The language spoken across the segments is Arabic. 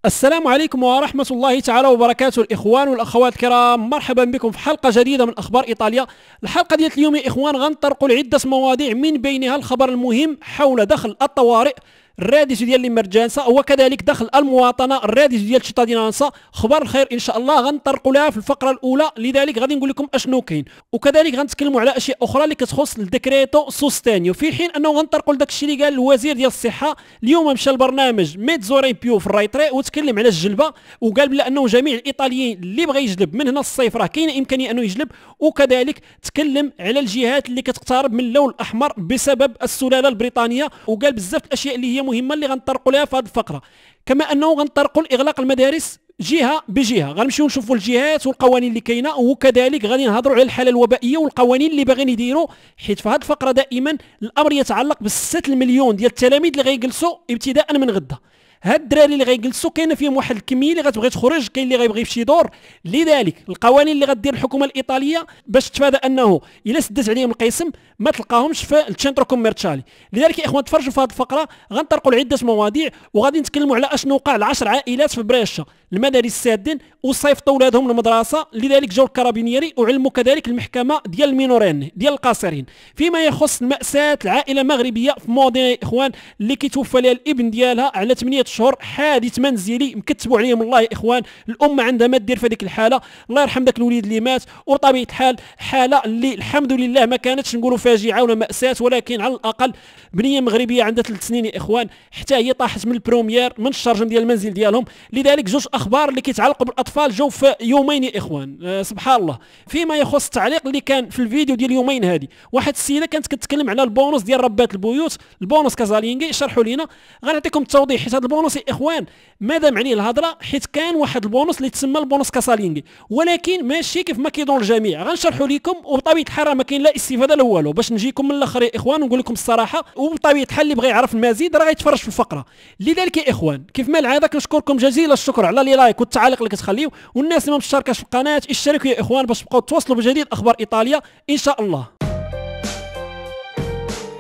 السلام عليكم ورحمة الله تعالى وبركاته. الإخوان والأخوات الكرام، مرحبا بكم في حلقة جديدة من أخبار إيطاليا. الحلقة ديال اليوم يا إخوان غنطرقوا لعدة مواضيع، من بينها الخبر المهم حول دخل الطوارئ الراديو ديال الامرجنسا، وكذلك دخل المواطنه الراديو ديال شيطادينانسا. خبر الخير ان شاء الله غنطرقوا لها في الفقره الاولى، لذلك غادي نقول لكم اشنو كاين، وكذلك غنتكلموا على اشياء اخرى اللي كتخص الديكريتو سوستينيو، في حين انه غنطرقوا لداك الشيء اللي قال الوزير ديال الصحه اليوم. مشى البرنامج ميتزو ريمبيو في الرايتري وتكلم على الجلبه، وقال بلا انه جميع الايطاليين اللي بغى يجلب من هنا الصيف راه كاينه امكانيه انه يجلب، وكذلك تكلم على الجهات اللي كتقترب من اللون الاحمر بسبب السلاله البريطانيه، وقال بزاف الاشياء اللي هي مهمه اللي غنطرقوا لها في هذه الفقره. كما انه غنطرقوا لاغلاق المدارس جهه بجهه، غنمشيو نشوفوا الجهات والقوانين اللي كاينه، وكذلك غادي نهضروا على الحاله الوبائيه والقوانين اللي باغيين يديروا، حيت في هذه الفقره دائما الامر يتعلق ب6 المليون ديال التلاميذ اللي غيجلسوا ابتداء من غدا. هاد الدراري اللي غيجلسوا كاين فيهم واحد الكميه اللي غتبغي تخرج، كاين اللي غيبغي يمشي يدور. لذلك القوانين اللي غدير الحكومه الايطاليه باش تتفادى انه الا سدت عليهم القسم ما تلقاهمش في التشينترو كوميرشالي. لذلك يا اخوان تفرجوا في هذه الفقره، غنطرقوا لعده مواضيع، وغادي نتكلموا على اشنو وقع ل10 عائلات في بريشه المدارس سادين وصيفطوا ولادهم للمدرسه، لذلك جاوا الكارابينيري وعلموا كذلك المحكمه ديال المينورين ديال القاصرين. فيما يخص مأساة العائله مغربيه في مودينا يا اخوان اللي كيتوفى لها الابن ديالها على 8 شهور، حادث منزلي مكتبوا عليهم الله يا اخوان. الام عندها ما دير في هذيك الحاله، الله يرحم ذاك الوليد اللي مات، وطبيعه الحال حاله اللي الحمد لله ما كانتش نقولوا فاجعه ولا مأساة، ولكن على الاقل بنيه مغربيه عندها 3 سنين يا اخوان، حتى هي طاحت من البروميير من الشرجم ديال المنزل ديالهم. لذلك جوج اخبار اللي كيتعلقوا بالاطفال جاوا في يومين يا اخوان، سبحان الله. فيما يخص التعليق اللي كان في الفيديو ديال يومين هذه، واحد السيده كانت كتكلم على البونص ديال ربات البيوت، البونص كازالينغي، شرحوا لينا. غنعطيكم التوضيح، حيت هذا البونص يا اخوان مادام عليه الهضره، حيت كان واحد البونص اللي تسمى البونص كاسالينغي، ولكن ماشي كيف ما كيظن الجميع. غنشرحوا لكم، وبطبيعه الحال ما كاين لا استفاده لا والو، باش نجيكم من الاخر يا اخوان ونقول لكم الصراحه، وبطبيعه الحال اللي بغى يعرف المزيد راه غيتفرج في الفقره. لذلك يا اخوان كيف ما العاده كنشكركم جزيل الشكر على لي لايك والتعاليق اللي كتخليو، والناس اللي ما مشتركاش في القناه اشتركوا يا اخوان باش تبقاو توصلوا بجديد اخبار ايطاليا ان شاء الله.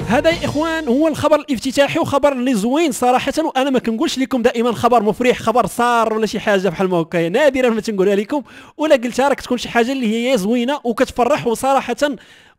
هذا يا اخوان هو الخبر الافتتاحي، وخبر اللي زوين صراحه، وانا ما كنقولش لكم دائما خبر مفرح، خبر صار ولا شي حاجه بحال ما هكايا، نادرا ما تنقولها لكم، ولا قلتها راك تكون شي حاجه اللي هي زوينه وكتفرح. وصراحه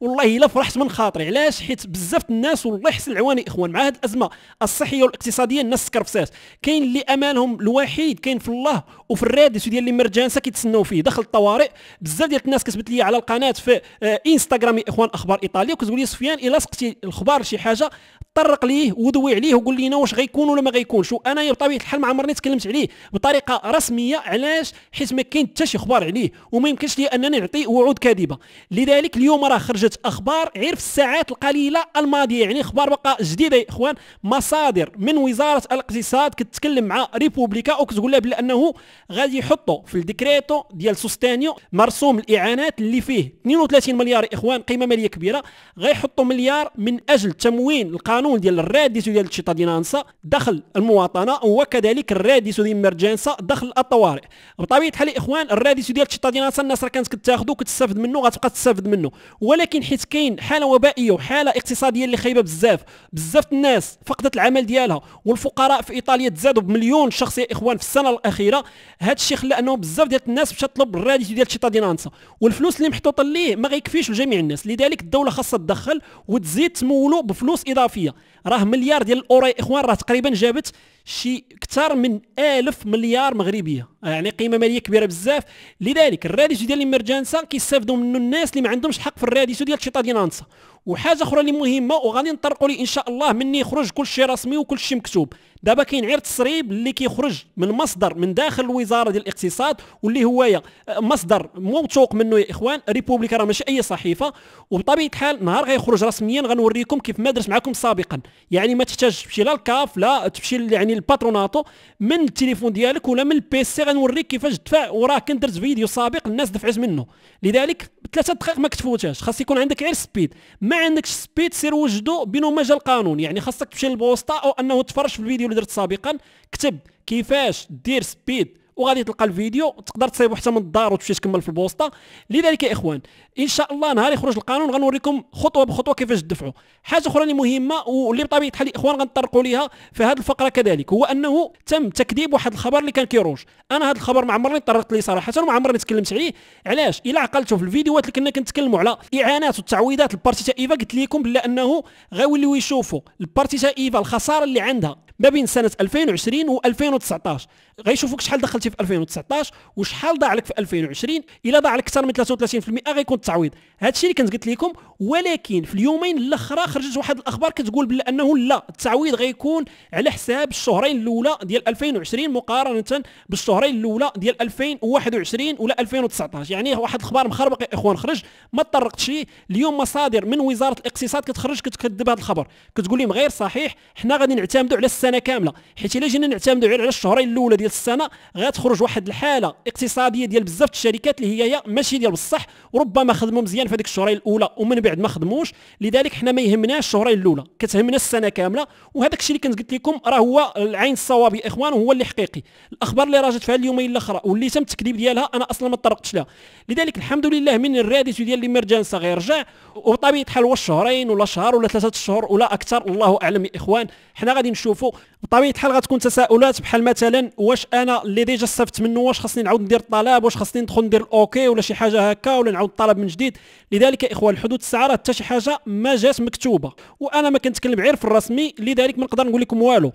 والله الا فرحت من خاطري، علاش؟ حيت بزاف الناس والله يحسن العوان يا اخوان مع هذه الازمه الصحيه والاقتصاديه الناس تكرفسات، كاين اللي امالهم الوحيد كاين في الله وفي الراديو ديال الامرجنسا كيتسناو فيه دخل الطوارئ. بزاف ديال الناس كتبت لي على القناه في انستغرام يا اخوان اخبار ايطاليا، وكتقول لي سفيان الا سقتي الخبار شي حاجه طرق ليه ودوي عليه وقول لينا واش غيكون ولا ما غيكونش. وانا بطبيعه الحال ما عمرني تكلمت عليه بطريقه رسميه، علاش؟ حيت ما كاين حتى شي اخبار عليه، وما يمكنش لي انني نعطي وعود كاذبه. لذلك اليوم راه خرجت اخبار غير في الساعات القليله الماضيه، يعني اخبار بقى جديده يا اخوان، مصادر من وزاره الاقتصاد كتكلم مع ريبوبليكا وكتقول لها بلا انه غادي يحطوا في الديكريتو ديال سوستينيو مرسوم الاعانات اللي فيه 32 مليار يا اخوان، قيمه ماليه كبيره. غيحطوا مليار من اجل تموين القانون ديال الراديسو ديال الشيطادينانسا دخل المواطنه، وكذلك الراديسو ديال الامرجنسا دخل الطوارئ. بطبيعه الحال يا اخوان الراديسو ديال الشيطادينانسا الناس راه كانت كتاخذو كتستافد منه، غتبقى تستافد منه، ولكن حيت كاين حاله وبائيه وحاله اقتصاديه اللي خايبه بزاف الناس فقدت العمل ديالها، والفقراء في ايطاليا تزادوا بمليون شخص يا اخوان في السنه الاخيره. هذا الشيء خلى انه بزاف ديال الناس مشات تطلب الراديسو ديال الشيطادينانسا، والفلوس اللي محطوطه ليه ما غيكفيش لجميع الناس. لذلك الدوله خاصها تدخل وتزيد تمولو بفلوس اضافيه. راه مليار ديال الاورو يا اخوان، راه تقريبا جابت شي اكثر من 1000 مليار مغربيه، يعني قيمه ماليه كبيره بزاف. لذلك الراديسو ديال الامرجنسا كيستافدوا منه الناس اللي ما عندهمش حق في الراديسو ديال الشيطادينانسا. وحاجه اخرى اللي مهمه وغادي نطرقوا لي ان شاء الله مني يخرج كل شيء رسمي وكل شيء مكتوب، دابا كاين غير تسريب اللي كيخرج من مصدر من داخل الوزاره ديال الاقتصاد، واللي هو مصدر موثوق منه يا اخوان، ريبوبليكا راه ماشي اي صحيفه. وبطبيعه الحال نهار غيخرج رسميا غنوريكم كيف ما درت معكم سابقا، يعني ما تحتاج تمشي لا الكاف لا تمشي يعني الباتروناتو، من التليفون ديالك ولا من البيسي غنوريك كيفاش تدفع، وراه كنت درت فيديو سابق الناس دفعت منه. لذلك 3 دقائق ما كتفوتهاش، خاص يكون عندك غير سبيد، ما عندكش سبيد سير وجدو بينو مجال القانون، يعني خاصك تمشي للبوسطه او انه تفرج في الفيديو اللي درت سابقا، كتب كيفاش دير سبيد وغادي تلقى الفيديو، تقدر تصايبو حتى من الدار وتمشي تكمل في البوسطه. لذلك يا اخوان ان شاء الله نهار يخرج القانون غنوريكم خطوه بخطوه كيفاش تدفعوا. حاجه اخرى اللي مهمه واللي بطبيعه الحال الاخوان غنطرقوا ليها في هذه الفقره كذلك، هو انه تم تكذيب واحد الخبر اللي كان كيروج. انا هذا الخبر ما عمرني طرقت ليه صراحه وما عمرني تكلمت عليه. علاش؟ الا عقلتوا في الفيديوهات اللي كنا كنتكلموا على اعانات والتعويضات البارتي تاع ايفا، قلت لكم بلا انه غيوليو يشوفوا البارتي تاع ايفا الخساره اللي عندها ما بين سنه 2020 و 2019. غيشوفوك شحال دخلتي في 2019 وشحال ضاع لك في 2020. الا ضاع لك اكثر من 33% غيكون التعويض. هذا الشيء اللي كنت قلت لكم. ولكن في اليومين الاخرى خرجت واحد الاخبار كتقول بلا انه لا، التعويض غيكون على حساب الشهرين الاولى ديال 2020 مقارنه بالشهرين الاولى ديال 2021 ولا 2019. يعني واحد الخبر مخربق يا اخوان خرج، ما تطرقتش ليه. اليوم مصادر من وزاره الاقتصاد كتخرج كتكذب هذا الخبر، كتقول لهم غير صحيح، حنا غادي نعتمدوا على السنه كامله، حيت الا جينا نعتمدوا على الشهرين الاولى ديال السنه غتخرج واحد الحاله اقتصاديه ديال بزاف الشركات اللي هي ماشي ديال بصح، وربما خدموا مزيان في هذيك الشهرين الاولى ومن بعد ما خدموش. لذلك حنا ما يهمناش الشهرين الاولى، كتهمنا السنه كامله. وهذاك الشيء اللي كنت قلت لكم راه هو العين الصواب يا اخوان، وهو اللي حقيقي. الاخبار اللي راجت في هذه اليومين الاخرى واللي تم التكذيب ديالها انا اصلا ما تطرقتش لها. لذلك الحمد لله من الراديس ديال ليمرجانسا غيرجع، وبطبيعه الحال واش شهرين ولا شهر ولا 3 اشهر ولا اكثر الله اعلم يا اخوان. حنا غادي نشوفوا. بطبيعه الحال غتكون تساؤلات بحال مثلا واش انا اللي ديجا استفدت منه واش خاصني نعاود ندير الطلب، واش خاصني ندخل ندير الاوكي ولا شي حاجه هكا، ولا نعاود الطلب من جديد. لذلك يا اخوان الحدود الساعه راه حتى شي حاجه ما جات مكتوبه، وانا ما كنتكلم غير في الرسمي. لذلك ما نقدر نقول لكم والو.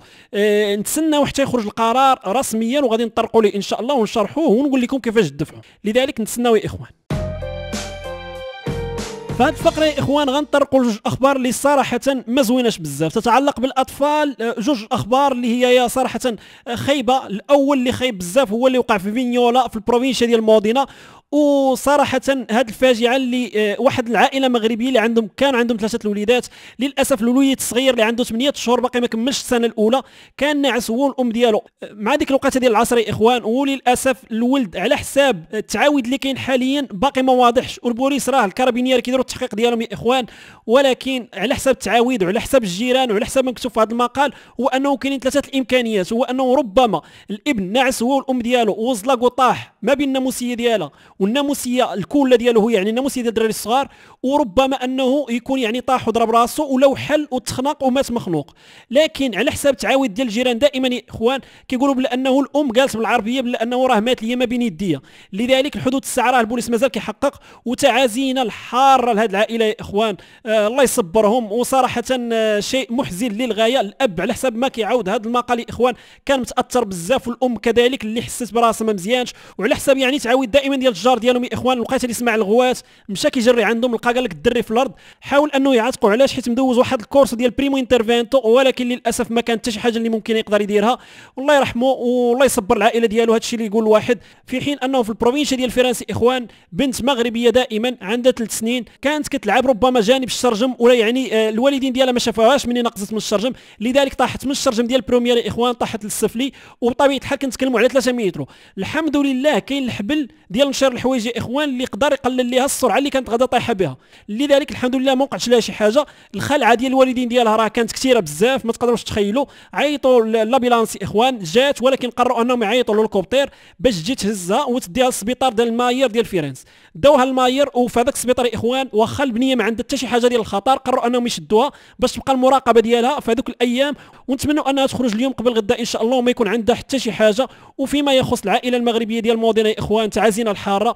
نتسناو حتى يخرج القرار رسميا وغادي نطرقوا ليه ان شاء الله ونشرحوه ونقول لكم كيفاش تدفعوا. لذلك نتسناو يا اخوان. في هذه الفقره يا اخوان غنطرقوا لجوج اخبار اللي صراحه ما زويناش بزاف، تتعلق بالاطفال. جوج اخبار اللي هي صراحه خايبه. الاول اللي خايب بزاف هو اللي وقع في فينيولا في البروفينسيا ديال مودينا. وصراحه هذه الفاجعه اللي واحد العائله مغربيه اللي كان عندهم 3 الوليدات، للاسف الوليد الصغير اللي عنده 8 شهور باقي ما كملش السنه الاولى كان ناعس هو والام ديالو مع ديك الوقيته ديال العصر يا اخوان. وللاسف الولد على حساب التعاود اللي كاين حاليا باقي ما واضحش، والبوليس راه الكارابينير كيديروا التحقيق ديالهم يا اخوان. ولكن على حساب التعاويد وعلى حساب الجيران وعلى حساب ما مكتوب في هذا المقال هو انه كاينين 3 الامكانيات. هو انه ربما الابن ناعس هو والام ديالو وزلق وطاح ما بين الناموسيه ديالها والناموسيه الكوله ديالو، هو يعني الناموسيه ديال الدراري الصغار، وربما انه يكون يعني طاح وضرب راسه ولو حل وتخنق ومات مخنوق. لكن على حساب التعاويد ديال الجيران دائما يا اخوان كيقولوا بلا انه الام قالت بالعربيه بلا انه راه مات ليا ما بين يديا. لذلك الحدود الساعه راه البوليس مازال كيحقق، وتعازينا الحاره لهذه العائله يا اخوان. الله يصبرهم. وصراحه شيء محزن للغايه. الاب على حسب ما كيعاود هذا المقال يا اخوان كان متاثر بزاف، والام كذلك اللي حست براسها ما مزيانش. وعلى حساب يعني تعاويد دائما ديال الجار ديالهم يا اخوان. لقيت اللي سمع الغوات مشى كيجري عندهم لقى قال لك الدري في الارض، حاول انه يعاتقوا علاش حيت مدوز واحد الكورس ديال بريمو انترفينتو، ولكن للاسف ما كانت حتى شي حاجه اللي ممكن يقدر يديرها. والله يرحمه والله يصبر العائله ديالو. هذا الشيء اللي يقول الواحد. في حين انه في البروفينسيا ديال فرنسا اخوان بنت مغربيه دائما عندها 3 سنين كانت كتلعب ربما جانب الشرجم، ولا يعني الوالدين ديالها ما شافوهاش منين نقصت من الشرجم. لذلك طاحت من الشرجم ديال البروميير يا اخوان، طاحت للسفلي. وبطبيعه الحال كنتكلموا على 3 متر. الحمد لله كاين الحبل ديال نشر الحوايج يا اخوان اللي يقدر يقلل ليها السرعه اللي كانت غادا طايحه بها. لذلك الحمد لله ما وقعش لها شي حاجه. الخلعه ديال الوالدين ديالها راه كانت كثيره بزاف ما تقدروش تخيلوا. عيطوا لابيلانس يا اخوان جات، ولكن قرروا انهم يعيطوا للهليكوبتر باش تجي تهزها وتديها للسبيطار ديال الماير ديال فيرنس. داوها الماير، وفي هذاك السبيطار يا اخوان واخا البنيه ما عندها حتى شي حاجه ديال الخطر قرروا انهم يشدوها باش تبقى المراقبه ديالها في هذوك الايام. ونتمنوا انها تخرج اليوم قبل غدا ان شاء الله وما يكون عندها حتى شي حاجه. وفيما يخص العائله المغربيه ديال مودينا يا اخوان تعازينا الحاره.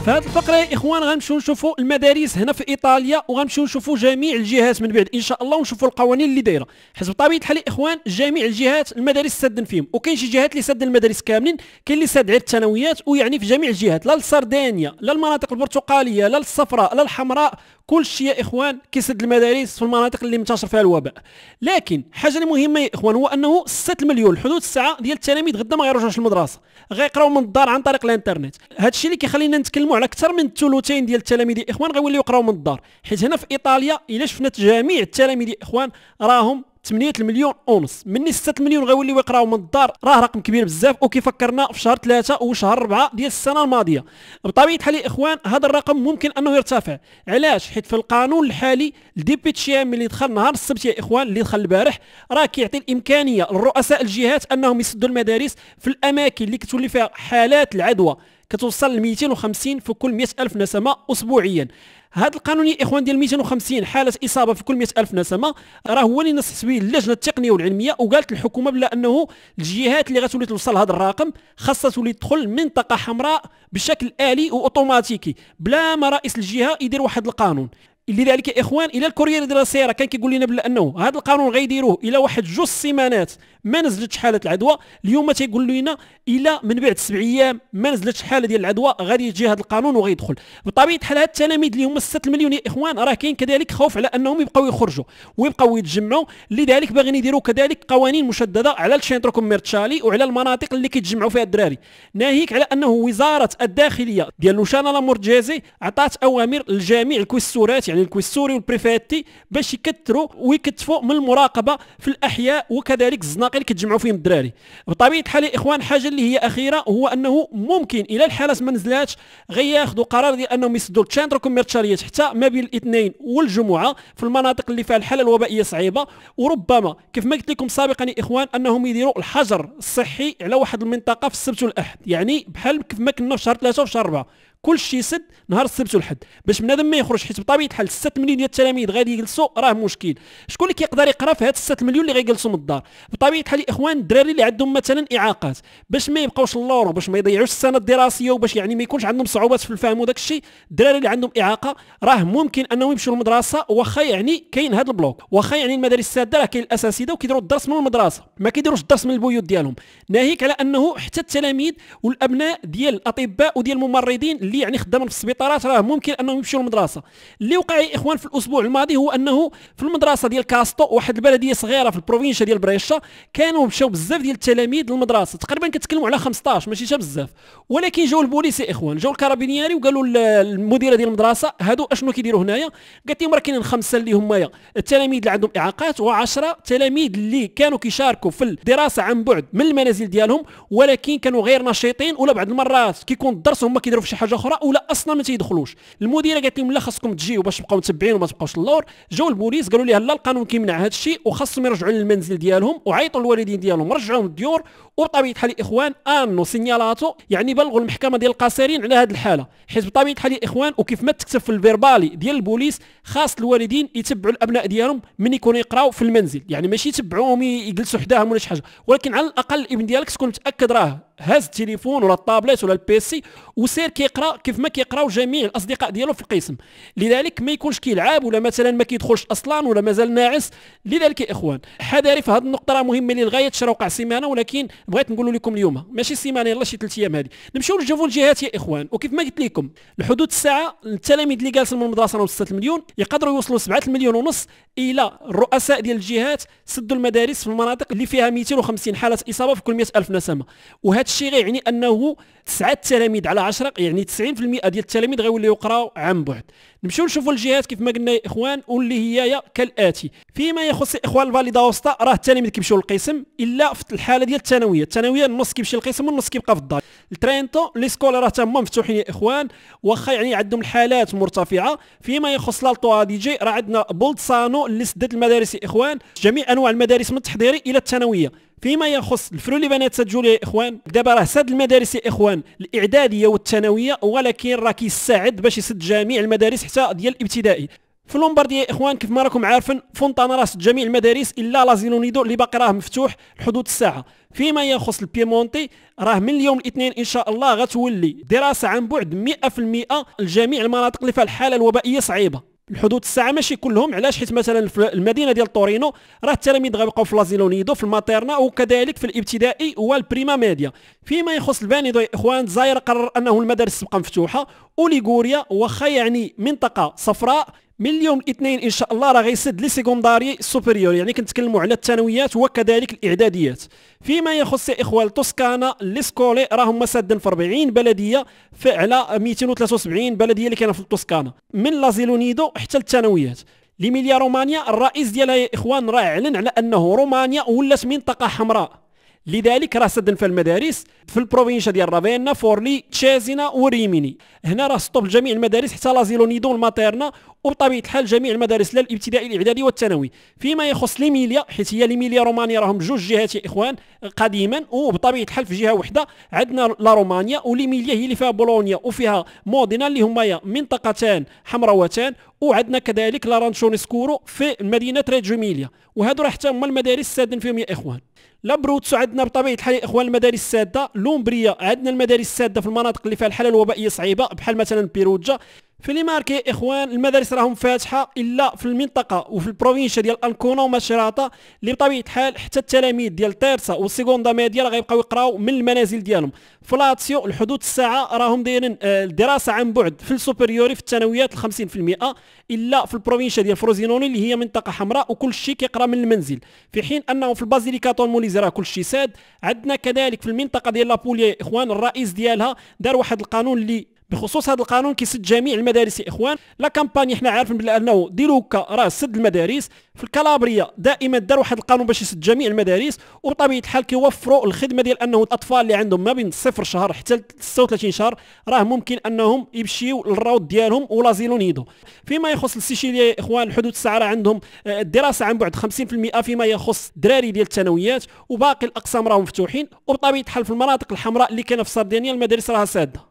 في هذه الفقره يا اخوان غنمشيو نشوفوا المدارس هنا في ايطاليا، وغنمشيو نشوفوا جميع الجهات من بعد ان شاء الله ونشوفوا القوانين اللي دايره. حسب طبيعه الحال يا اخوان جميع الجهات المدارس سادن فيهم، وكاين شي جهات اللي سادن المدارس كاملين، كاين اللي ساد غير الثانويات. ويعني في جميع الجهات لا لسردانيا لا المناطق البرتقاليه لا الصفراء لا الحمراء كل شيء يا اخوان كيسد المدارس في المناطق اللي منتشر فيها الوباء. لكن حاجه اللي مهمه يا اخوان هو انه 6 مليون حدود الساعه ديال التلاميذ غدا ما غيرجعوش للمدرسه، غيقراو من الدار عن طريق الانترنت. هذا الشيء اللي كيخلينا نتكلموا على اكثر من الثلثين ديال التلاميذ يا اخوان غيوليو يقراو من الدار، حيت هنا في ايطاليا الا شفنا جميع التلاميذ يا اخوان راهم 8 المليون ونص. مني 6 مليون غيوليو يقراو من الدار راه رقم كبير بزاف، وكيفكرنا في شهر 3 وشهر 4 ديال السنه الماضيه. بطبيعه الحال يا اخوان هذا الرقم ممكن انه يرتفع. علاش؟ حيت في القانون الحالي الديبيتشيام اللي دخل نهار السبت يا اخوان، اللي دخل البارح، راه كيعطي الامكانيه لرؤساء الجهات انهم يسدوا المدارس في الاماكن اللي كتولي فيها حالات العدوى كتوصل ل 250 في كل 100 ألف نسمة أسبوعيا. هذا القانون يا اخوان ديال 250 حاله اصابه في كل 100 ألف نسمه راه هو اللي نصحت به اللجنه التقنيه والعلميه، وقالت الحكومه بلا انه الجهات اللي غتولي توصل هذا الرقم خاصها تولي تدخل منطقه حمراء بشكل آلي واوتوماتيكي بلا ما رئيس الجهه يدير واحد القانون. لذلك يا اخوان الى الكورير ديال السياره كان كيقول لنا بلا انه هذا القانون غيديروه الى واحد 2 سيمانات ما نزلتش حاله العدوى، اليوم تيقول لنا الى من بعد 7 ايام ما نزلتش حاله ديال العدوى غادي يجي هذا القانون وغيدخل. بطبيعه الحال هاد التلاميذ اللي هما 6 مليون يا اخوان راه كاين كذلك خوف على انهم يبقاو يخرجوا ويبقاو يتجمعوا، لذلك باغيين يديروا كذلك قوانين مشدده على الشينترو كوميرتشالي وعلى المناطق اللي كيتجمعوا فيها الدراري، ناهيك على انه وزاره الداخليه ديال لوشانا لامورجيزي عطات اوامر لجميع الكويستورات يعني الكويستوري والبريفيتي باش يكثروا ويكتفوا من المراقبه في الاحياء وكذلك الزناقي اللي كيتجمعوا فيهم الدراري. بطبيعه الحال يا اخوان حاجه اللي هي اخيره هو انه ممكن الى الحالات ما نزلاتش غياخذوا قرار ديال انهم يسدوا الشانترو كوميرتشاليات حتى ما بين الاثنين والجمعه في المناطق اللي فيها الحاله الوبائيه صعيبه، وربما كيف ما قلت لكم سابقا يا اخوان انهم يديروا الحجر الصحي على واحد المنطقه في السبت والاحد، يعني بحال كيف ما كنا في شهر 3 وفي شهر 4 كل شيء يسد نهار السبت والحد باش بنادم ما يخرج، حيت بطبيعه الحال 6 مليون ديال التلاميذ غادي يجلسوا راه مشكل. شكون اللي كيقدر يقرا في هاد 6 مليون اللي غيجلسوا من الدار؟ بطبيعه الحال يا اخوان الدراري اللي عندهم مثلا اعاقات باش ما يبقاوش اللور وباش ما يضيعوش السنه الدراسيه وباش يعني ما يكونش عندهم صعوبات في الفهم وداك الشيء، الدراري اللي عندهم اعاقه راه ممكن انهم يمشيو للمدرسه واخا يعني كاين هذا البلوك، واخا يعني المدارس الساده راه كاين الاساسيده وكيديروا الدرس من المدرسه ما كيديروش الدرس من البيوت ديالهم، ناهيك على انه حتى التلاميذ والابناء ديال الاطباء وديال الممرضين اللي يعني خدامين في السبيطارات راه ممكن انهم يمشيو للمدرسه. اللي وقع يا اخوان في الاسبوع الماضي هو انه في المدرسه ديال كاستو واحد البلديه صغيره في البروفينشا ديال بريشا كانوا مشاو بزاف ديال التلاميذ للمدرسه، تقريبا كتكلموا على 15 ماشي حتى بزاف، ولكن جاو البوليس يا اخوان، جاو الكارابينياري وقالوا المديره ديال المدرسه هادو اشنو كيديروا هنايا؟ قالت لهم راه كاينين 5 اللي هما التلاميذ اللي عندهم اعاقات و10 تلاميذ اللي كانوا كيشاركوا في الدراسه عن بعد من المنازل ديالهم ولكن كانوا غير نشيطين، ولا بعض المرات كيكون الدرس هما كيديروا في شي حاجه اخرى ولا اصلا ما تيدخلوش. المديره قالت لهم لا خاصكم تجيو باش تبقاو متبعين وما تبقاوش اللور. جاو البوليس قالوا لها لا القانون كيمنع هذا الشيء وخاصهم يرجعوا للمنزل ديالهم، وعيطوا للوالدين ديالهم رجعوهم للديور. وبطبيعه الحال يا اخوان انو سينيالاتو يعني بلغوا المحكمه ديال القاصرين على هذه الحاله، حيت بطبيعه الحال يا اخوان وكيف ما تكتب في الفيربالي ديال البوليس خاص الوالدين يتبعوا الابناء ديالهم من يكونوا يقراوا في المنزل، يعني ماشي يتبعوهم يجلسوا حداهم ولا شي حاجه، ولكن على الاقل الابن ديالك تكون متاكد راه هاز التليفون ولا الطابلت ولا البيسي وسير كيقرا كيف ما كيقراو جميع الاصدقاء ديالو في القسم، لذلك ما يكونش كيلعب ولا مثلا ما كيدخلش اصلا ولا مازال ناعس. لذلك يا اخوان حذاري في هذه النقطه راه مهمه للغايه، شرا وقع سيمانه ولكن بغيت نقول لكم اليوم ماشي سيمانه يلاه شي 3 ايام. هذه نمشيو نشوفوا الجهات يا اخوان، وكيف ما قلت لكم الحدود الساعه التلاميذ اللي جالسين من المدرسه 6 مليون يقدروا يوصلوا 7 مليون ونص الى الرؤساء ديال الجهات سدوا المدارس في المناطق اللي فيها 250 حاله اصابه في كل 100 الف نسمه، وهذا الشيء غيعني انه 9 تلاميذ على 10 يعني 90% ديال التلاميذ غيوليو يقراو عن بعد. نمشيو نشوفوا الجهات كيف ما قلنا يا اخوان واللي هي كالاتي. فيما يخص اخوان الفاليدا وسطى راه التلاميذ كيمشيو للقسم الا في الحاله ديال الثانويه النص كيمشي للقسم والنص كيبقى في الدار. الترينتو لي سكول راه تما مفتوحين يا اخوان واخا يعني عندهم الحالات مرتفعه. فيما يخص لالتو دي جي راه عندنا بولتسانو اللي سدت المدارس يا اخوان، جميع انواع المدارس من التحضيري الى الثانويه. فيما يخص الفرولي بنات سجلوا يا اخوان دابا راه سد المدارس يا اخوان الاعداديه والثانويه، ولكن راه كيستعد باش يسد جميع المدارس حتى ديال الابتدائي. في لومبارديا يا اخوان كيف ما راكم عارفين فونتانا راه سد جميع المدارس الا لازيلونيدو اللي باقي راه مفتوح الحدود الساعه. فيما يخص البيمونتي راه من اليوم الاثنين ان شاء الله غتولي دراسه عن بعد 100% لجميع المناطق اللي فيها الحاله الوبائيه صعيبه. الحدود الساعه ماشي كلهم، علاش؟ حيت مثلا في المدينه ديال طورينو راه التلاميذ غيبقاو في لازيلونيدو في الماتيرنا وكذلك في الابتدائي والبريما ميديا. فيما يخص الفانيدو يا اخوان الجزائر قرر انه المدارس تبقى مفتوحه، وليغوريا واخا يعني منطقه صفراء من اليوم الاثنين ان شاء الله راه غيسد لي سيكونداري سوبيريور، يعني كنتكلموا على الثانويات وكذلك الاعداديات. فيما يخص يا اخوان توسكانا لي سكولي راهم سادين في 40 بلديه على 273 بلديه اللي كاينه في توسكانا من لازيلونيدو حتى الثانويات. ليميليا رومانيا الرئيس ديالها يا اخوان راه اعلن على انه رومانيا ولات منطقه حمراء، لذلك راه سدن في المدارس في البروفينشا ديال رافينا، فورلي، تشازينا وريميني. هنا راه ستوب لجميع المدارس حتى لازيلو نيدو الماتيرنا، وبطبيعه الحال جميع المدارس لا الابتدائي الاعدادي والثانوي. فيما يخص ليميليا، حيت هي ليميليا رومانيا راهم جوج جهات يا اخوان قديما، وبطبيعه الحال في جهه واحده عندنا لا رومانيا، وليميليا هي اللي فيها بولونيا وفيها مودينا اللي هما منطقتان حمراوتان، وعندنا كذلك لا رانشو نسكورو في مدينه ريجو ميليا، وهادو راه حتى هما المدارس السادن فيهم يا اخوان. لابروتسو عندنا بطبيعه الحال يا اخوان المدارس الساده، لومبريا عندنا المدارس الساده في المناطق اللي فيها الحاله الوبائيه صعيبه بحال مثلا بيروجا. في لي مارك يا اخوان المدارس راهم فاتحه الا في المنطقه وفي البروفينشا ديال انكونا وماشيراتا، اللي بطبيعه الحال حتى التلاميذ ديال تيرسا والسيكوندا ميديا راه غيبقاو يقراو من المنازل ديالهم. في لاتسيو الحدود الساعه راهم دايرين الدراسه عن بعد في السوبريوري في الثانويات 50%، الا في البروفينشا ديال فروزينوني اللي هي منطقه حمراء وكل شيء كيقرا من المنزل، في حين انه في البازيليكاتون موليزي راه كل شيء ساد. عندنا كذلك في المنطقه ديال لابوليا يا اخوان الرئيس ديالها دار واحد القانون اللي بخصوص هذا القانون كيسد جميع المدارس يا اخوان. لا كامباني حنا عارفين بلي انه ديلوكا راه سد المدارس، في الكالابريا دائما دار واحد القانون باش يسد جميع المدارس، وبطبيعه الحال كيوفروا الخدمه ديال انه الاطفال اللي عندهم ما بين 0 شهر حتى 36 شهر راه ممكن انهم يمشيو للروض ديالهم ولازيلو نيدو. فيما يخص السيشيليا يا اخوان الحدود الساعه راه عندهم الدراسه عن بعد 50% فيما يخص الدراري ديال الثانويات، وباقي الاقسام راهم مفتوحين. وبطبيعه الحال في المناطق الحمراء اللي كاينه في ساردينيا المدارس راها ساده.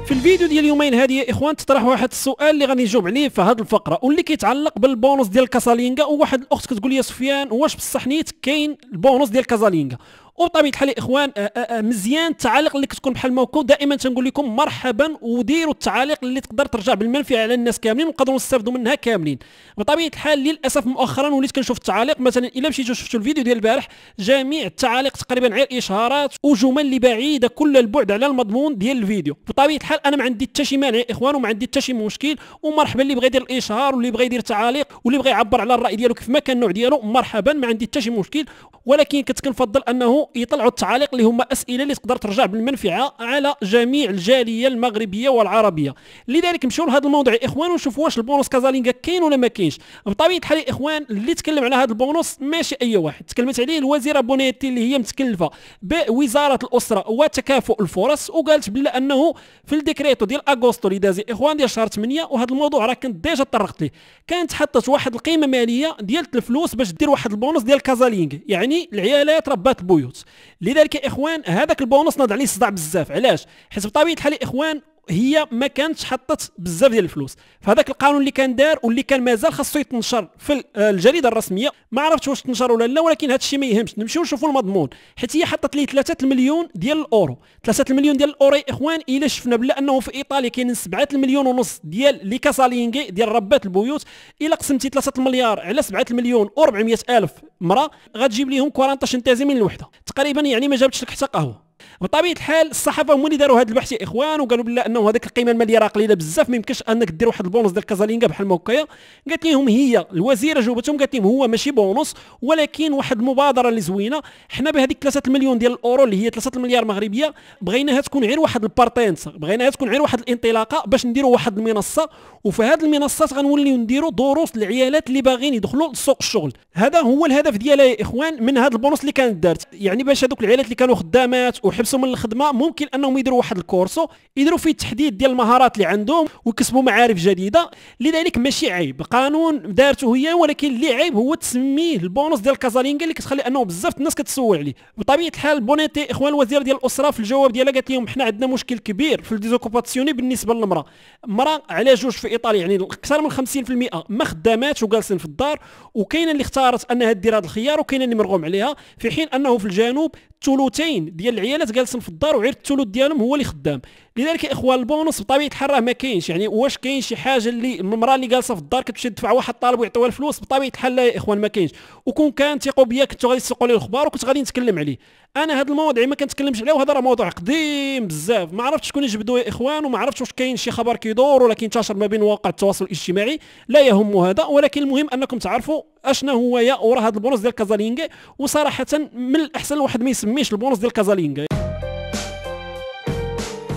في الفيديو ديال اليومين هذه يا اخوان تطرح واحد السؤال اللي غادي نجاوب عليه في هذه الفقره، واللي كيتعلق بالبونص ديال كازالينغا. وواحد الاخت كتقول لي سفيان واش بصح نيت كاين البونص ديال كازالينغا؟ وبطبيعه الحال يا اخوان مزيان التعاليق اللي كتكون بحال موكو، دائما تنقول لكم مرحبا وديروا التعاليق اللي تقدر ترجع بالمنفعه على الناس كاملين ونقدروا نستافدوا منها كاملين. بطبيعه الحال للاسف مؤخرا وليت كنشوف التعاليق، مثلا الا مشيتوا شفتوا الفيديو ديال البارح جميع التعاليق تقريبا غير اشهارات وجمل اللي بعيده كل البعد على المضمون ديال الفيديو. بطبيعه الحال انا ما عندي حتى شي مانع يا اخوان وما عندي حتى شي مشكل، ومرحبا اللي بغى يدير الاشهار واللي بغى يدير تعاليق واللي بغى يعبر على الراي ديالو كيف ما كان النوع ديالو مرحبا ما عندي حتى شي مشكل. ولكن كنفضل انه يطلعوا التعاليق اللي هما اسئله اللي تقدر ترجع بالمنفعه على جميع الجاليه المغربيه والعربيه. لذلك نمشيو لهذا الموضوع يا اخوان ونشوفوا واش البونص كازالينغا كاين ولا ما كاينش. بطبيعه الحال يا اخوان اللي تكلم على هذا البونص ماشي اي واحد، تكلمت عليه الوزيره بونيتي اللي هي متكلفه بوزاره الاسره وتكافؤ الفرص، وقالت بلا انه في الديكريتو ديال اغوستو اللي داز اخوان ديال شهر 8، وهذا الموضوع راه كنت ديجا طرقت ليه، كانت حطت واحد القيمه ماليه ديال الفلوس باش دير واحد البونص ديال كازالينغ، يعني العيالات ربات البيوت. لذلك يا اخوان هذاك البونص ناض عليه صداع بزاف. علاش؟ حيت بطبيعه الحال يا اخوان هي ما كانتش حطت بزاف ديال الفلوس فهذاك القانون اللي كان دار واللي كان مازال خاصو يتنشر في الجريده الرسميه. ما عرفتش واش تنشر ولا لا، ولكن هذا الشيء ما يهمش، نمشيو نشوفوا المضمون. حيت هي حطت ليه 3 المليون ديال الاورو. 3 المليون ديال الاورو يا اخوان الا شفنا بلا انه في ايطاليا كاينين 7 المليون ونص ديال لي كاسالينغي ديال ربات البيوت، الا قسمتي 3 المليار على 7 المليون و400 الف مراه غتجيب ليهم 40 سنتازم من الوحده تقريبا، يعني ما جابتش لك حتى قهوه. بطبيعه الحال الصحافه هما اللي داروا هذا البحث يا اخوان وقالوا بلا انه هذيك القيمه الماليه راه قليله بزاف، ما يمكنش انك دير واحد البونص ديال كازالينغا بحال هكايا. قالت لهم هي الوزيره جاوبتهم قالت لهم هو ماشي بونص ولكن واحد المبادره اللي زوينه. حنا بهذيك 3 المليون ديال الاورو اللي هي 3 المليار مغربيه بغيناها تكون غير واحد البارتينس، بغيناها تكون غير واحد الانطلاقه باش نديروا واحد المنصه، وفي هذه المنصات غنوليو نديروا دروس للعيالات اللي باغيين يدخلوا لسوق الشغل. هذا هو الهدف ديالها يا اخوان من هذا البونص اللي كانت دارت، يعني باش هذوك العيالات اللي كانوا خدامات وحبسوا من الخدمه ممكن انهم يديروا واحد الكورسو يديروا فيه التحديد ديال المهارات اللي عندهم ويكسبوا معارف جديده. لذلك ماشي عيب، قانون دارته هي، ولكن اللي عيب هو تسميه البونص ديال كازالينغا اللي كتخلي انه بزاف الناس كتسول عليه. بطبيعه الحال بونيتي اخوان الوزير ديال الاسره في الجواب ديالها قالت لهم حنا عندنا مشكل كبير في الديزوكوباسيوني بالنسبه للمراه. المراه على جوج في ايطاليا يعني اكثر من 50% ما خداماتش وجالسين في الدار، وكاينه اللي اختارت انها دير هذا الخيار وكاينه اللي مرغوم عليها، في حين انه في الجنوب ثلثين ديال العيالات جالسين في الدار وغير الثلث ديالهم هو اللي خدام. لذلك يا اخوان البونص بطبيعه الحال راه ما كاينش، يعني واش كاين شي حاجه اللي المراه اللي جالسه في الدار كتمشي تدفع واحد الطالب ويعطيوها الفلوس؟ بطبيعه الحال لا يا اخوان ما كاينش. وكون كان ثقوا بيا كنتو غادي تسوقوا لي الاخبار وكنت غادي نتكلم عليه. انا هذا الموضوع ما كنتكلمش عليه، وهذا راه موضوع قديم بزاف، ما عرفتش شكون يجبدوه يا اخوان، وما عرفتش واش كاين شي خبر كيدور ولا كينتشر ما بين مواقع التواصل الاجتماعي، لا يهم هذا. ولكن المهم انكم تعرفوا اشنا هو يا ورا هذا البونص ديال كازالينغا. وصراحه من الاحسن الواحد ما يسميش البونص ديال كازالينغا.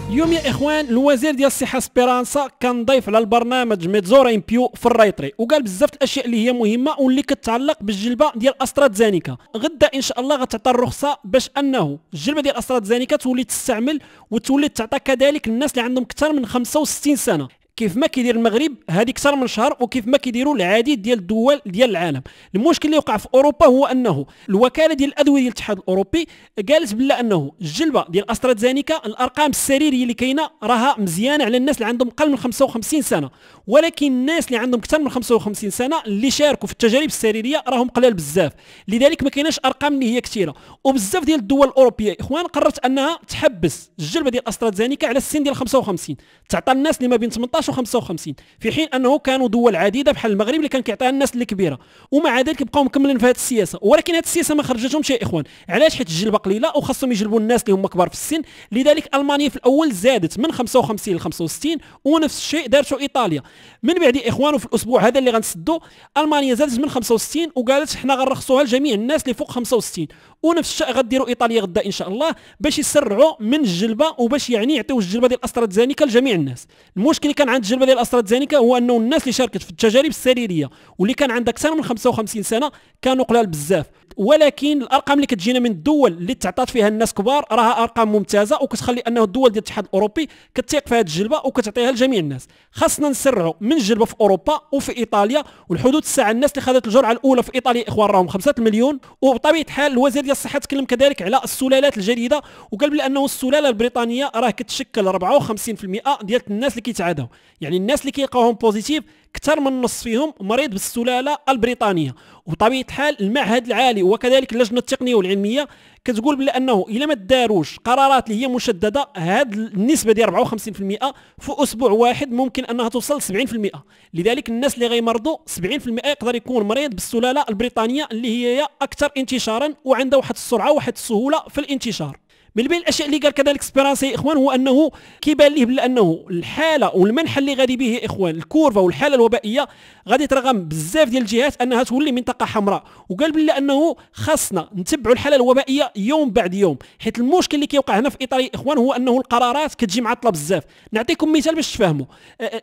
اليوم يا اخوان الوزير ديال الصحه سبيرانسا كان ضيف على البرنامج ميتزورا امبيو في الريطري، وقال بزاف الاشياء اللي هي مهمه واللي كتعلق بالجلبه ديال استرازينيكا. غدا ان شاء الله غتعطى الرخصه باش انه الجلبه ديال استرازينيكا تولي تستعمل وتولي تعطى كذلك للناس اللي عندهم اكثر من 65 سنه، كيف ما كيدير المغرب هذه اكثر من شهر، وكيف ما كيديروا العديد ديال الدول ديال العالم. المشكل اللي وقع في اوروبا هو انه الوكاله ديال الادويه ديال الاتحاد الاوروبي قالت بلا انه الجلبه ديال استرازينيكا الارقام السريريه اللي كاينه راها مزيانه على الناس اللي عندهم اقل من 55 سنه، ولكن الناس اللي عندهم اكثر من 55 سنه اللي شاركوا في التجارب السريريه راهم قلال بزاف، لذلك ما كايناش ارقام اللي هي كثيره. وبزاف ديال الدول الاوروبيه اخوان قررت انها تحبس الجلبه ديال استرازينيكا على السن ديال 55، تعطى الناس اللي ما بين 18 و55، في حين انه كانوا دول عديده بحال المغرب اللي كان كيعطيها الناس اللي كبيره، ومع ذلك بقاو مكملين في هذه السياسه. ولكن هذه السياسه ما خرجتهمش يا اخوان، علاش؟ حيت الجلبه قليله وخاصهم يجلبوا الناس اللي هم كبار في السن، لذلك المانيا في الاول زادت من 55 ل 65، ونفس الشيء دارته ايطاليا. من بعد يا اخوان في الاسبوع هذا اللي غنسدو المانيا زادت من 65 وقالت حنا غنرخصوها لجميع الناس اللي فوق 65، ونفس الشيء غديروا ايطاليا غدا ان شاء الله باش يسرعوا من الجلبه وباش يعني يعطيو الجلبه ديال استرازينيكا لجميع الناس. المشكل اللي كان عند الجلبه ديال استرازينيكا هو انه الناس اللي شاركت في التجارب السريريه واللي كان عندها اكثر من 55 سنه كانوا قلال بزاف، ولكن الارقام اللي كتجينا من الدول اللي تعطات فيها الناس كبار راها ارقام ممتازه، وكتخلي انه الدول ديال الاتحاد الاوروبي كتثيق في هذه الجلبه وكتعطيها لجميع الناس. خاصنا نسرعوا من الجلبه في اوروبا وفي ايطاليا، والحدود الساعه الناس اللي خذت الجرعه الاولى في ايطاليا اخوان راهم 5 مليون. وبطبيعه الحال الوزير ديال الصحه تكلم كذلك على السلالات الجديده، وقال بانه السلاله البريطانيه راه كتشكل 54% ديال الناس اللي كيتعادوا، يعني الناس اللي كيلقاوهم بوزيتيف اكثر من النص فيهم مريض بالسلاله البريطانيه. وبطبيعه الحال المعهد العالي وكذلك اللجنه التقنيه والعلميه كتقول بانه الا ما داروش قرارات اللي هي مشدده هذه النسبه ديال 54% في اسبوع واحد ممكن انها توصل 70%. لذلك الناس اللي غيمرضوا 70% يقدر يكون مريض بالسلاله البريطانيه اللي هي اكثر انتشارا وعندها واحد السرعه وواحد السهوله في الانتشار. من بين الاشياء اللي قال كذلك سبيرانسا يا اخوان هو انه كيبان ليه بانه الحاله والمنحى اللي غادي به يا اخوان الكورفه والحاله الوبائيه غادي ترغم بزاف ديال الجهات انها تولي منطقه حمراء، وقال بانه خاصنا نتبعوا الحاله الوبائيه يوم بعد يوم، حيت المشكل اللي كيوقع هنا في ايطاليا يا اخوان هو انه القرارات كتجي معطله بزاف. نعطيكم مثال باش تفهموا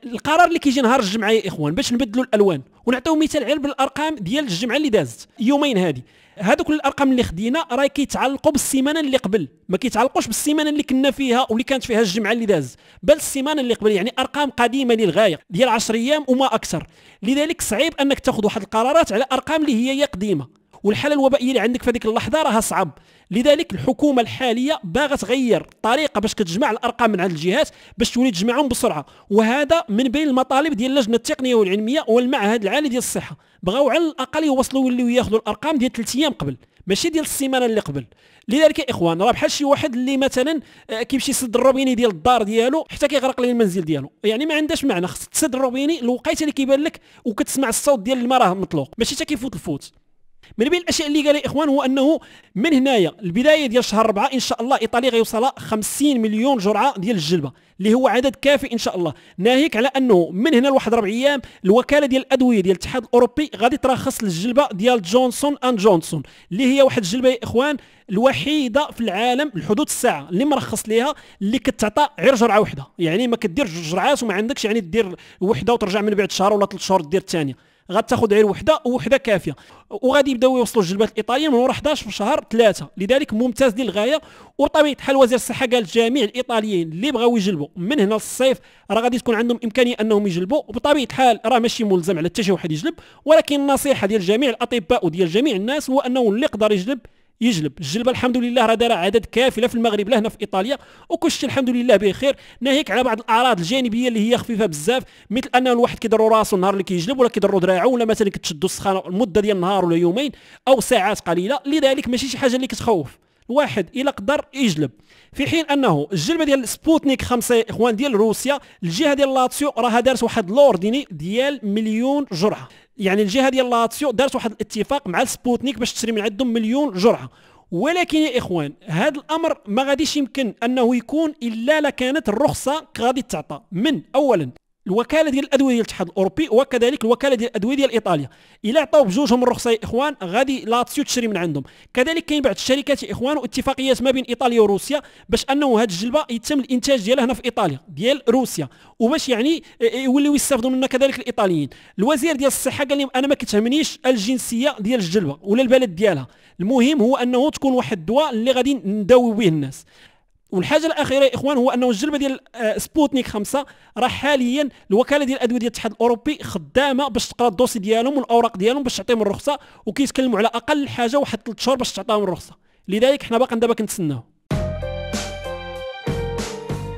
القرار اللي كيجي نهار الجمعه يا اخوان باش نبدلوا الالوان، ونعطيو مثال غير بالارقام ديال الجمعه اللي دازت يومين هذه. هذوك الارقام اللي خدينا راه كيتعلقوا بالسيمانه اللي قبل، ما كيتعلقوش بالسيمانه اللي كنا فيها واللي كانت فيها الجمعه اللي داز، بل السيمانه اللي قبل، يعني ارقام قديمه للغايه ديال 10 ايام وما اكثر. لذلك صعيب انك تاخذ واحد القرارات على ارقام اللي هي قديمه، والحاله الوبائيه اللي عندك في هذيك اللحظه راها صعب. لذلك الحكومه الحاليه باغا تغير طريقه باش كتجمع الارقام من عند الجهات باش تولي تجمعهم بسرعه، وهذا من بين المطالب ديال اللجنه التقنيه والعلميه والمعهد العالي ديال الصحه. بغاو على الاقل يوصلوا يوليو ياخذوا الارقام ديال 3 ايام قبل ماشي ديال السيمانه اللي قبل. لذلك يا اخوان راه بحال شي واحد اللي مثلا كيمشي يسد الروبيني ديال الدار ديالو حتى كيغرق ليه المنزل ديالو، يعني ما عندهاش معنى. خصك تسد الروبيني الوقيته اللي كيبان لك وكتسمع الصوت ديال الماء راه مطلوق، ماشي حتى كيفوت الفوت. من بين الاشياء اللي قال يا اخوان هو انه من هنايا البدايه ديال شهر 4 ان شاء الله ايطاليا غيوصلها 50 مليون جرعه ديال الجلبه، اللي هو عدد كافي ان شاء الله. ناهيك على انه من هنا لواحد 4 ايام الوكاله ديال الادويه ديال الاتحاد الاوروبي غادي ترخص الجلبه ديال جونسون اند جونسون، اللي هي واحد الجلبه يا اخوان الوحيده في العالم الحدود الساعه اللي مرخص ليها، اللي كتعطى غير جرعه واحده، يعني ما كدير جوج جرعات وما عندكش يعني دير وحده وترجع من بعد شهر ولا 3 شهور دير الثانيه، غتاخذ غير وحده ووحده كافيه. وغادي يبداو يوصلوا الجلبات الايطاليين من ورا 11 في شهر 3، لذلك ممتاز للغايه. وبطبيعه الحال وزير الصحه قال جميع الايطاليين اللي بغاو يجلبوا من هنا للصيف راه غادي تكون عندهم امكانيه انهم يجلبوا، وبطبيعه الحال راه ماشي ملزم على حتى شي واحد يجلب، ولكن النصيحه ديال جميع الاطباء وديال جميع الناس هو انه اللي يقدر يجلب يجلب. الجلبه الحمد لله راه دارها عدد كافي لا في المغرب لا هنا في ايطاليا، وكلشي الحمد لله بخير، ناهيك على بعض الاعراض الجانبيه اللي هي خفيفه بزاف، مثل ان الواحد كيضرو راسو النهار اللي كيجلب ولا كيضرو دراعو، ولا مثلا كتشدو السخانه مده ديال النهار ولا يومين او ساعات قليله. لذلك ماشي شي حاجه اللي كتخوف الواحد الا قدر يجلب. في حين انه الجلبه ديال سبوتنيك 5 يا اخوان ديال روسيا الجهه ديال لاتسيو راها دارت واحد لورديني ديال 1,000,000 جرعه، يعني الجهه ديال لاتسيو دارت واحد الاتفاق مع سبوتنيك باش تشري من عندهم 1,000,000 جرعه. ولكن يا اخوان هذا الامر ما غاديش يمكن انه يكون الا لكانت الرخصه غادي تعطى من اولا الوكاله ديال الادويه ديال الاتحاد الاوروبي وكذلك الوكاله ديال الادويه ديال ايطاليا. الا عطاو بجوجهم الرخصه يا اخوان غادي لاتسيو تشري من عندهم. كذلك كاين بعض الشركات يا اخوان واتفاقيات ما بين ايطاليا وروسيا باش انه هذه الجلبه يتم الانتاج ديالها هنا في ايطاليا ديال روسيا، وباش يعني يوليو يستافدوا منها كذلك الايطاليين. الوزير ديال الصحه قال لهم انا ما كتهمنيش الجنسيه ديال الجلبه ولا البلد ديالها، المهم هو انه تكون واحد الدواء اللي غادي نداوي به الناس. والحاجه الاخيره يا اخوان هو انه الجلبه ديال سبوتنيك 5 راه حاليا الوكاله ديال الادويه ديال الاتحاد الاوروبي خدامه باش تقرا الدوسي ديالهم والاوراق ديالهم باش تعطيهم الرخصه، وكيتكلموا على اقل حاجه واحد 3 شهور باش تعطيهم الرخصه. لذلك حنا باقي دابا كنتسناو.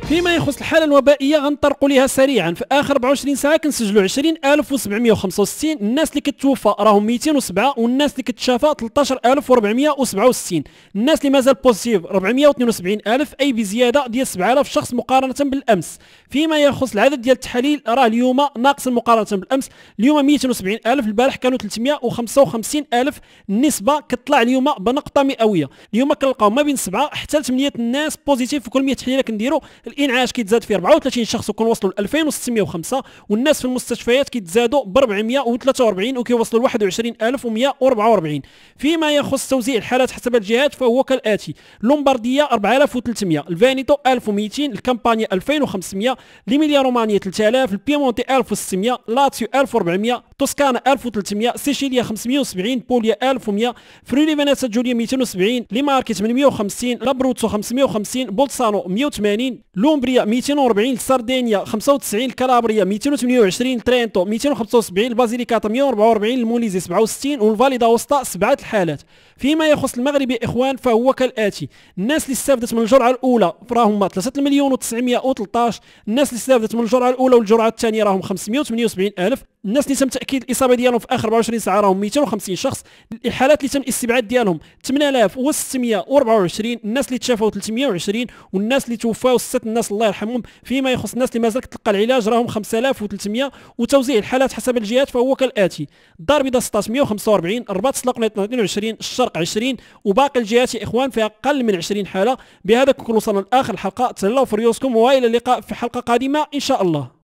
فيما يخص الحالة الوبائية غنطرقوا ليها سريعا. في آخر 24 ساعة كنسجلوا 20765. الناس اللي كتوفى راهم 207، والناس اللي كتشافى 13467. الناس اللي مازال بوزيتيف 472000، أي بزيادة ديال 7000 شخص مقارنة بالأمس. فيما يخص العدد ديال التحاليل راه اليوم ناقص مقارنة بالأمس، اليوم 270000، البارح كانوا 355000. النسبة كتطلع اليوم بنقطة مئوية. اليوم كنلقاو ما بين 7 حتى 8 الناس بوزيتيف في كل 100 تحليلة كنديروا. الانعاش كيتزاد في 34 شخص وكنوصلوا ل 2605، والناس في المستشفيات كيتزادوا ب 443 وكيوصلوا ل 21144. فيما يخص توزيع الحالات حسب الجهات فهو كالاتي: لومبارديا 4300، الفينيتو 1200، الكامبانيا 2500، ليميليا رومانيا 3000، البيمونتي 1600، لاتسيو 1400، توسكانا 1300، سيشيليا 570، بوليا 1100، فريلي فينيسا جوليا 270، ليماركي 850، لابروتسو 550، بولسانو 180، لومبريا 240، ساردينيا 95، الكالابريا 228، ترينتو 275، البازيليكاتا 144، الموليزي 67، والفالي داوستا 7 الحالات. فيما يخص المغرب يا اخوان فهو كالاتي: الناس اللي استافدت من الجرعه الاولى راهم 3,913,000، الناس اللي استافدت من الجرعه الاولى والجرعه الثانيه راهم 578,000، الناس اللي تم تاكيد الاصابه ديالهم في اخر 24 ساعه راهم 250 شخص، الحالات اللي تم الاستبعاد ديالهم 8624، الناس اللي تشافوا 320، والناس اللي توفاو 6 الناس الله يرحمهم. فيما يخص الناس اللي مازال كتلقى العلاج راهم 5300. وتوزيع الحالات حسب الجهات فهو كالاتي: الدار البيضاء 16 145، الرباط سلاقنيط 22، الشرق 20، وباقي الجهات يا اخوان في اقل من 20 حاله. بهذا كنكون وصلنا لاخر الحلقه. تهلاو في ريوسكم والى اللقاء في حلقه قادمه ان شاء الله.